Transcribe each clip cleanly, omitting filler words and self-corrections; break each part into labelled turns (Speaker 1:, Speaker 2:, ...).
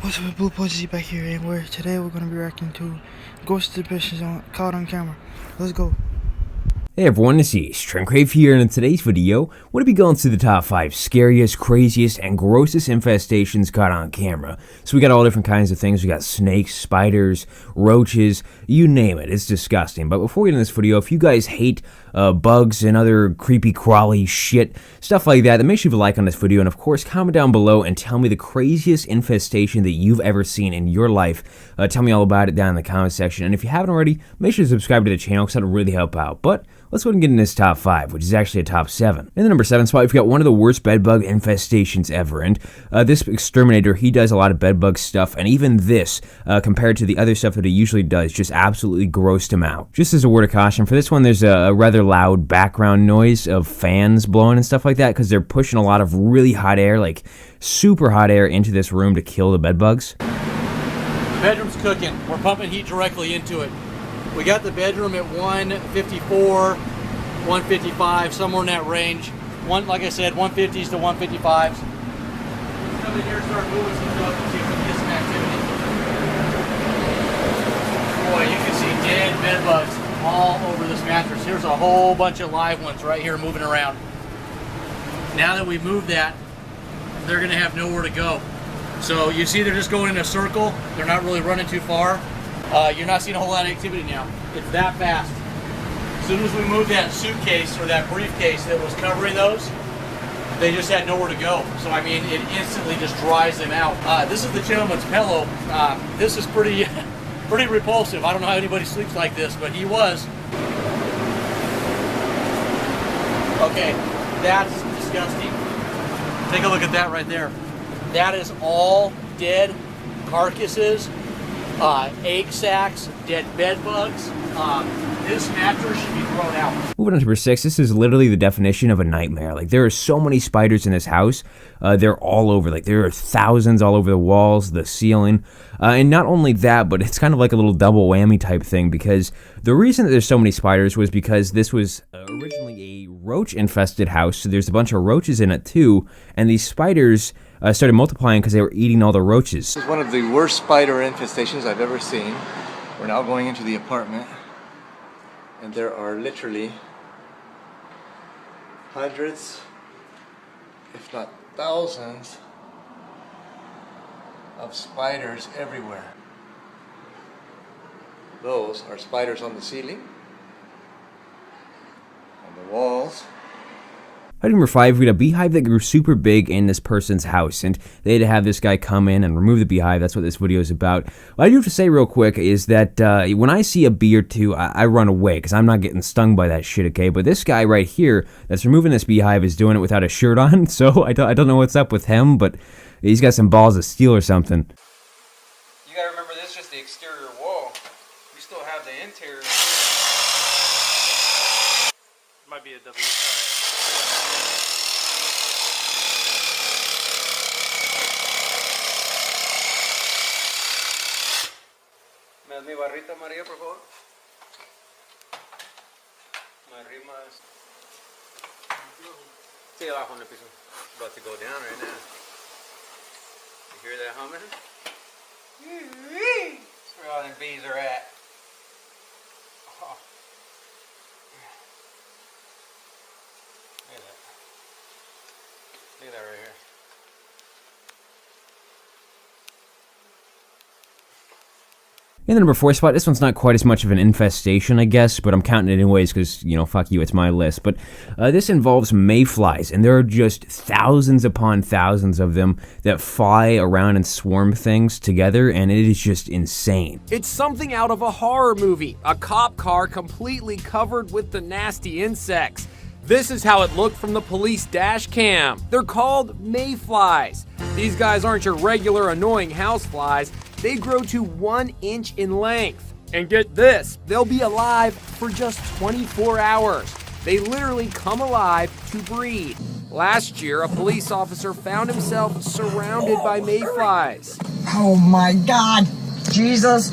Speaker 1: What's up, Blue Posey back here, and today we're gonna be reacting to ghost exhibitions caught on camera. Let's go.
Speaker 2: Hey everyone, this is Shrinkgrave here, and in today's video, we're going to be going through the top 5 scariest, craziest, and grossest infestations caught on camera. So we got all different kinds of things. We got snakes, spiders, roaches, you name it. It's disgusting. But before we get into this video, if you guys hate bugs and other creepy crawly shit, stuff like that, then make sure you leave a like on this video, and of course, comment down below and tell me the craziest infestation that you've ever seen in your life. Tell me all about it down in the comment section, and if you haven't already, make sure to subscribe to the channel because that'll really help out. But let's go ahead and get in this top 5, which is actually a top 7. In the number 7 spot, we've got one of the worst bedbug infestations ever, and this exterminator, he does a lot of bedbug stuff, and even this, compared to the other stuff that he usually does, just absolutely grossed him out. Just as a word of caution, for this one, there's a rather loud background noise of fans blowing and stuff like that, because they're pushing a lot of really hot air, like super hot air, into this room to kill the bedbugs.
Speaker 3: The bedroom's cooking. We're pumping heat directly into it. We got the bedroom at 154, 155, somewhere in that range. Like I said, 150s to 155s. Come in here and start moving some stuff and see if we can get some activity. Boy, you can see dead bed bugs all over this mattress. Here's a whole bunch of live ones right here moving around. Now that we've moved that, they're gonna have nowhere to go. So you see they're just going in a circle. They're not really running too far. You're not seeing a whole lot of activity now. It's that fast. As soon as we moved that suitcase or that briefcase that was covering those, they just had nowhere to go. So I mean, it instantly just dries them out. This is the gentleman's pillow. This is pretty repulsive. I don't know how anybody sleeps like this, but he was. Okay, that's disgusting. Take a look at that right there. That is all dead carcasses. Egg sacs, dead bed bugs. This mattress should be thrown out.
Speaker 2: Moving on to number 6, this is literally the definition of a nightmare. Like, there are so many spiders in this house. They're all over. Like, there are thousands all over the walls, the ceiling. And not only that, but it's kind of like a little double whammy type thing, because the reason that there's so many spiders was because this was originally a roach-infested house, so there's a bunch of roaches in it too, and these spiders started multiplying because they were eating all the roaches.
Speaker 4: This is one of the worst spider infestations I've ever seen. We're now going into the apartment, and there are literally hundreds, if not thousands, of spiders everywhere. Those are spiders on the ceiling, on the walls.
Speaker 2: Item number 5, we had a beehive that grew super big in this person's house, and they had to have this guy come in and remove the beehive. That's what this video is about. What I do have to say real quick is that when I see a bee or two, I run away, because I'm not getting stung by that shit, okay? But this guy right here that's removing this beehive is doing it without a shirt on, so I don't know what's up with him, but he's got some balls of steel or something.
Speaker 5: You gotta remember, this is just the exterior wall. We still have the interior. Might be a W. ¿Me das mi barrita, María, por favor? Me arrimas. Sí, abajo en el piso. About to go down right now. You hear that humming? That's where all them bees are at. Oh. Look at that. Look at that right here.
Speaker 2: In the number 4 spot, this one's not quite as much of an infestation, I guess, but I'm counting it anyways because, you know, fuck you, it's my list. But this involves mayflies, and there are just thousands upon thousands of them that fly around and swarm things together, and it is just insane.
Speaker 6: It's something out of a horror movie, a cop car completely covered with the nasty insects. This is how it looked from the police dash cam. They're called mayflies. These guys aren't your regular annoying houseflies. They grow to 1 inch in length. And get this, they'll be alive for just 24 hours. They literally come alive to breed. Last year, a police officer found himself surrounded by mayflies.
Speaker 7: Oh my God, Jesus,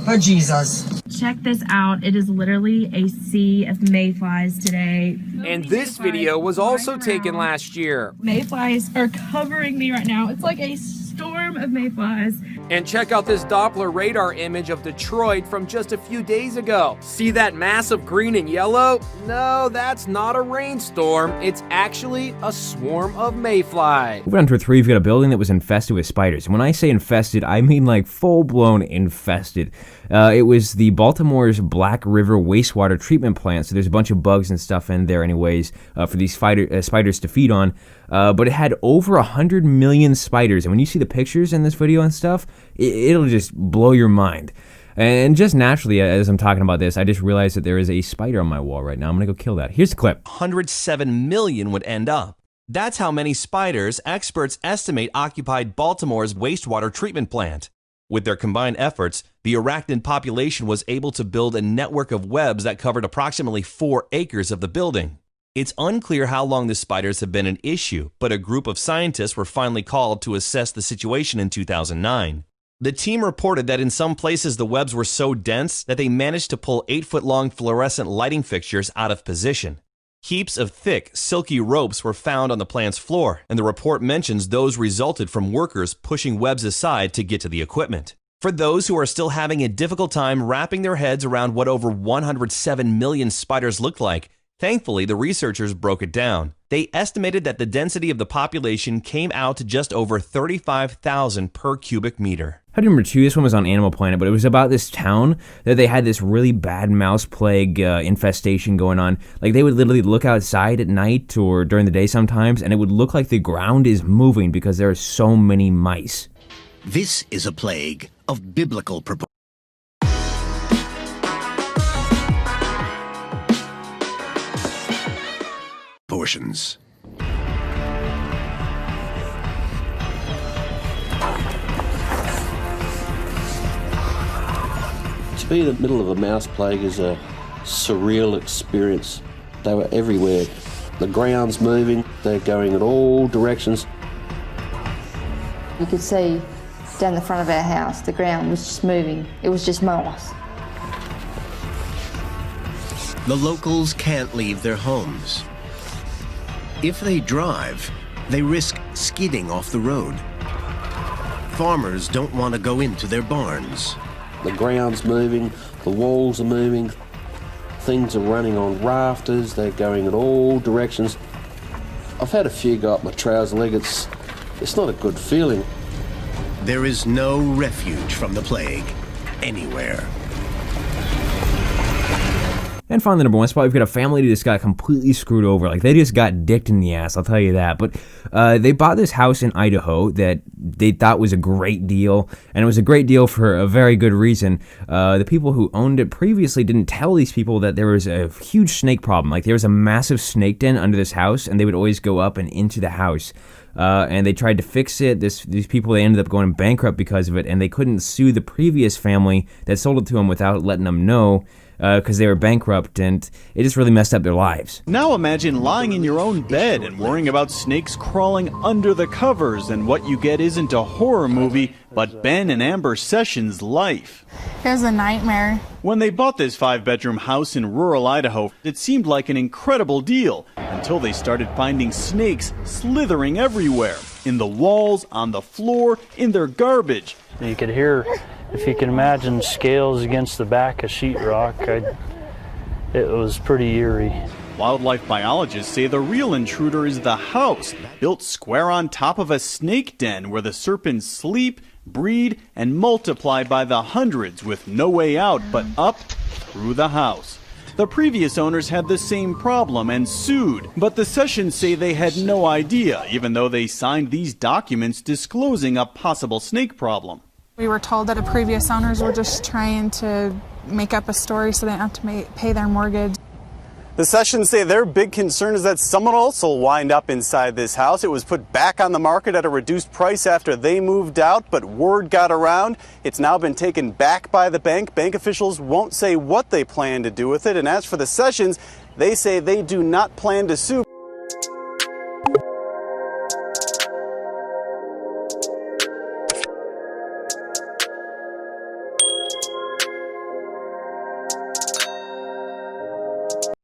Speaker 7: oh Jesus.
Speaker 8: Check this out. It is literally a sea of mayflies today.
Speaker 6: And this video was also taken last year.
Speaker 8: Mayflies are covering me right now. It's like a storm of mayflies.
Speaker 6: And check out this Doppler radar image of Detroit from just a few days ago. See that mass of green and yellow? No, that's not a rainstorm. It's actually a swarm of mayflies.
Speaker 2: Moving on to 3, we've got a building that was infested with spiders. And when I say infested, I mean like full-blown infested. It was the Baltimore's Black River wastewater treatment plant, so there's a bunch of bugs and stuff in there anyways for these spiders to feed on. But it had over 100 million spiders, and when you see the pictures in this video and stuff, it'll just blow your mind. And just naturally, as I'm talking about this, I just realized that there is a spider on my wall right now. I'm gonna go kill that. Here's the clip.
Speaker 9: 107 million would end up. That's how many spiders experts estimate occupied Baltimore's wastewater treatment plant. With their combined efforts, the arachnid population was able to build a network of webs that covered approximately 4 acres of the building. It's unclear how long the spiders have been an issue, but a group of scientists were finally called to assess the situation in 2009. The team reported that in some places the webs were so dense that they managed to pull 8-foot-long fluorescent lighting fixtures out of position. Heaps of thick, silky ropes were found on the plant's floor, and the report mentions those resulted from workers pushing webs aside to get to the equipment. For those who are still having a difficult time wrapping their heads around what over 107 million spiders looked like, thankfully the researchers broke it down. They estimated that the density of the population came out to just over 35,000 per cubic meter.
Speaker 2: Heading number 2, this one was on Animal Planet, but it was about this town that they had this really bad mouse plague infestation going on. Like, they would literally look outside at night or during the day sometimes, and it would look like the ground is moving because there are so many mice.
Speaker 10: This is a plague of biblical proportions.
Speaker 11: To be in the middle of a mouse plague is a surreal experience. They were everywhere. The ground's moving, they're going in all directions.
Speaker 12: You could see down the front of our house, the ground was just moving. It was just moss.
Speaker 10: The locals can't leave their homes. If they drive, they risk skidding off the road. Farmers don't want to go into their barns.
Speaker 11: The ground's moving, the walls are moving, things are running on rafters, they're going in all directions. I've had a few go up my trouser leg, it's not a good feeling.
Speaker 10: There is no refuge from the plague anywhere.
Speaker 2: And finally, number 1 spot, we've got a family that just got completely screwed over. Like, they just got dicked in the ass, I'll tell you that. But they bought this house in Idaho that they thought was a great deal, and it was a great deal for a very good reason. The people who owned it previously didn't tell these people that there was a huge snake problem. Like, there was a massive snake den under this house, and they would always go up and into the house. And they tried to fix it. These people, they ended up going bankrupt because of it, and they couldn't sue the previous family that sold it to them without letting them know, because they were bankrupt, and it just really messed up their lives.
Speaker 13: Now imagine lying in your own bed and worrying about snakes crawling under the covers, and what you get isn't a horror movie, but Ben and Amber Sessions' life.
Speaker 14: It was a nightmare.
Speaker 13: When they bought this 5-bedroom house in rural Idaho, it seemed like an incredible deal, until they started finding snakes slithering everywhere. In the walls, on the floor, in their garbage.
Speaker 15: You could hear, if you can imagine, scales against the back of sheetrock. It was pretty eerie.
Speaker 13: Wildlife biologists say the real intruder is the house, built square on top of a snake den where the serpents sleep, breed, and multiply by the hundreds with no way out but up through the house. The previous owners had the same problem and sued, but the Sessions say they had no idea, even though they signed these documents disclosing a possible snake problem.
Speaker 14: We were told that the previous owners were just trying to make up a story so they didn't have to pay their mortgage.
Speaker 13: The Sessions say their big concern is that someone else will wind up inside this house. It was put back on the market at a reduced price after they moved out, but word got around. It's now been taken back by the bank. Bank officials won't say what they plan to do with it. And as for the Sessions, they say they do not plan to sue.